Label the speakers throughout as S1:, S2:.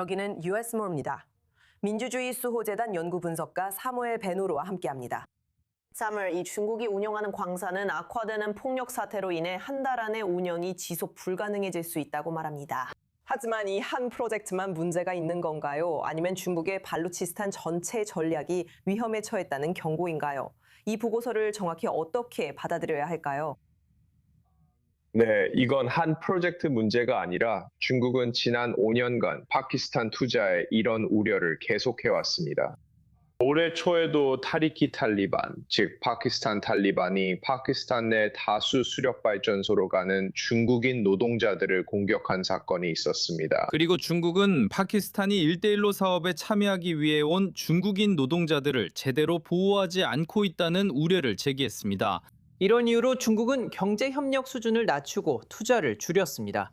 S1: 여기는 US몰입니다. 민주주의 수호재단 연구분석가 사무엘 베노르와 함께합니다. 사무엘, 이 중국이 운영하는 광산은 악화되는 폭력 사태로 인해 한 달 안에 운영이 지속 불가능해질 수 있다고 말합니다. 하지만 이 한 프로젝트만 문제가 있는 건가요? 아니면 중국의 발루치스탄 전체 전략이 위험에 처했다는 경고인가요? 이 보고서를 정확히 어떻게 받아들여야 할까요?
S2: 네, 이건 한 프로젝트 문제가 아니라 중국은 지난 5년간 파키스탄 투자에 이런 우려를 계속해왔습니다. 올해 초에도 타리키 탈리반, 즉 파키스탄 탈리반이 파키스탄 내 다수 수력 발전소로 가는 중국인 노동자들을 공격한 사건이 있었습니다.
S3: 그리고 중국은 파키스탄이 1대1로 사업에 참여하기 위해 온 중국인 노동자들을 제대로 보호하지 않고 있다는 우려를 제기했습니다.
S4: 이런 이유로 중국은 경제협력 수준을 낮추고 투자를 줄였습니다.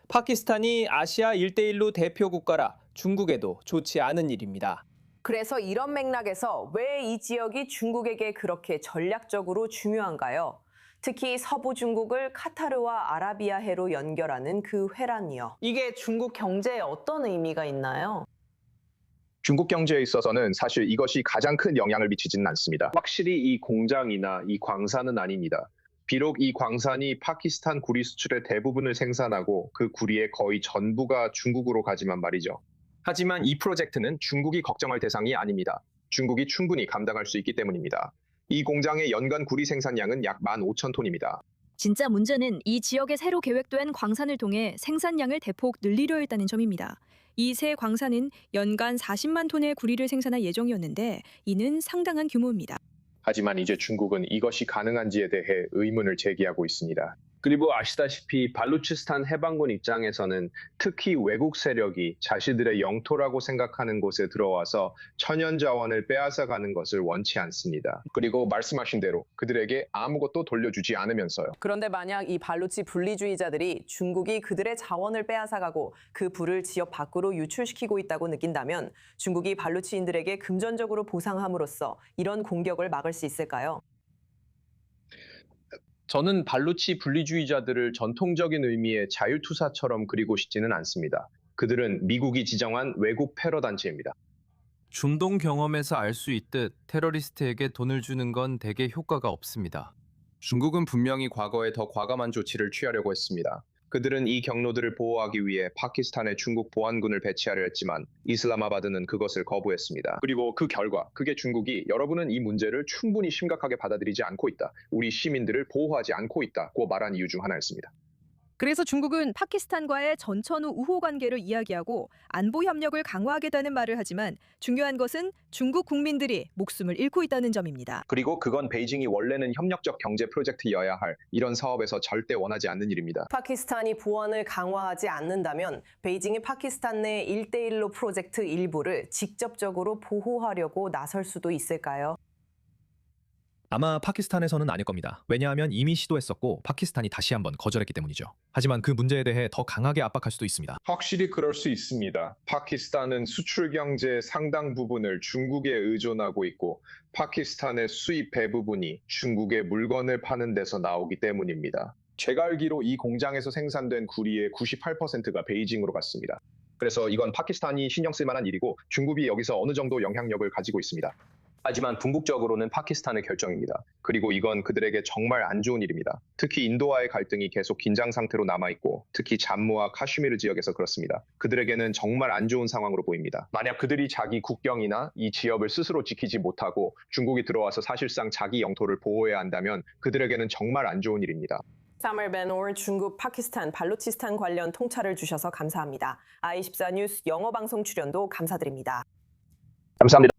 S4: 파키스탄이 아시아 1대1로 대표 국가라 중국에도 좋지 않은 일입니다.
S1: 그래서 이런 맥락에서 왜 이 지역이 중국에게 그렇게 전략적으로 중요한가요? 특히 서부 중국을 카타르와 아라비아해로 연결하는 그 회란이요. 이게 중국 경제에 어떤 의미가 있나요?
S2: 중국 경제에 있어서는 사실 이것이 가장 큰 영향을 미치지는 않습니다. 확실히 이 공장이나 이 광산은 아닙니다. 비록 이 광산이 파키스탄 구리 수출의 대부분을 생산하고 그 구리의 거의 전부가 중국으로 가지만 말이죠. 하지만 이 프로젝트는 중국이 걱정할 대상이 아닙니다. 중국이 충분히 감당할 수 있기 때문입니다. 이 공장의 연간 구리 생산량은 약 15,000톤입니다.
S5: 진짜 문제는 이 지역에 새로 계획된 광산을 통해 생산량을 대폭 늘리려 했다는 점입니다. 이 새 광산은 연간 40만 톤의 구리를 생산할 예정이었는데 이는 상당한 규모입니다.
S2: 하지만 이제 중국은 이것이 가능한지에 대해 의문을 제기하고 있습니다. 그리고 아시다시피 발루치스탄 해방군 입장에서는 특히 외국 세력이 자신들의 영토라고 생각하는 곳에 들어와서 천연 자원을 빼앗아가는 것을 원치 않습니다. 그리고 말씀하신 대로 그들에게 아무것도 돌려주지 않으면서요.
S1: 그런데 만약 이 발루치 분리주의자들이 중국이 그들의 자원을 빼앗아가고 그 부를 지역 밖으로 유출시키고 있다고 느낀다면 중국이 발루치인들에게 금전적으로 보상함으로써 이런 공격을 막을 수 있을까요?
S2: 저는 발루치 분리주의자들을 전통적인 의미의 자유투사처럼 그리고 싶지는 않습니다. 그들은 미국이 지정한 외국 테러 단체입니다.
S3: 중동 경험에서 알 수 있듯 테러리스트에게 돈을 주는 건 대개 효과가 없습니다.
S2: 중국은 분명히 과거에 더 과감한 조치를 취하려고 했습니다. 그들은 이 경로들을 보호하기 위해 파키스탄에 중국 보안군을 배치하려 했지만 이슬라마바드는 그것을 거부했습니다. 그리고 그 결과 그게 중국이 여러분은 이 문제를 충분히 심각하게 받아들이지 않고 있다. 우리 시민들을 보호하지 않고 있다고 말한 이유 중 하나였습니다.
S6: 그래서 중국은 파키스탄과의 전천후 우호 관계를 이야기하고 안보 협력을 강화하겠다는 말을 하지만 중요한 것은 중국 국민들이 목숨을 잃고 있다는 점입니다.
S2: 그리고 그건 베이징이 원래는 협력적 경제 프로젝트여야 할 이런 사업에서 절대 원하지 않는 일입니다.
S1: 파키스탄이 보안을 강화하지 않는다면 베이징이 파키스탄 내 1대1로 프로젝트 일부를 직접적으로 보호하려고 나설 수도 있을까요?
S7: 아마 파키스탄에서는 아닐 겁니다. 왜냐하면 이미 시도했었고 파키스탄이 다시 한번 거절했기 때문이죠. 하지만 그 문제에 대해 더 강하게 압박할 수도 있습니다.
S2: 확실히 그럴 수 있습니다. 파키스탄은 수출 경제의 상당 부분을 중국에 의존하고 있고 파키스탄의 수입 대부분이 중국에 물건을 파는 데서 나오기 때문입니다. 제가 알기로 이 공장에서 생산된 구리의 98%가 베이징으로 갔습니다. 그래서 이건 파키스탄이 신경 쓸 만한 일이고 중국이 여기서 어느 정도 영향력을 가지고 있습니다. 하지만 궁극적으로는 파키스탄의 결정입니다. 그리고 이건 그들에게 정말 안 좋은 일입니다. 특히 인도와의 갈등이 계속 긴장 상태로 남아있고 특히 잠무와 카슈미르 지역에서 그렇습니다. 그들에게는 정말 안 좋은 상황으로 보입니다. 만약 그들이 자기 국경이나 이 지역을 스스로 지키지 못하고 중국이 들어와서 사실상 자기 영토를 보호해야 한다면 그들에게는 정말 안 좋은 일입니다.
S1: 사무엘 베노르 중국 파키스탄 발루치스탄 관련 통찰을 주셔서 감사합니다. i24 뉴스 영어 방송 출연도 감사드립니다.
S2: 감사합니다.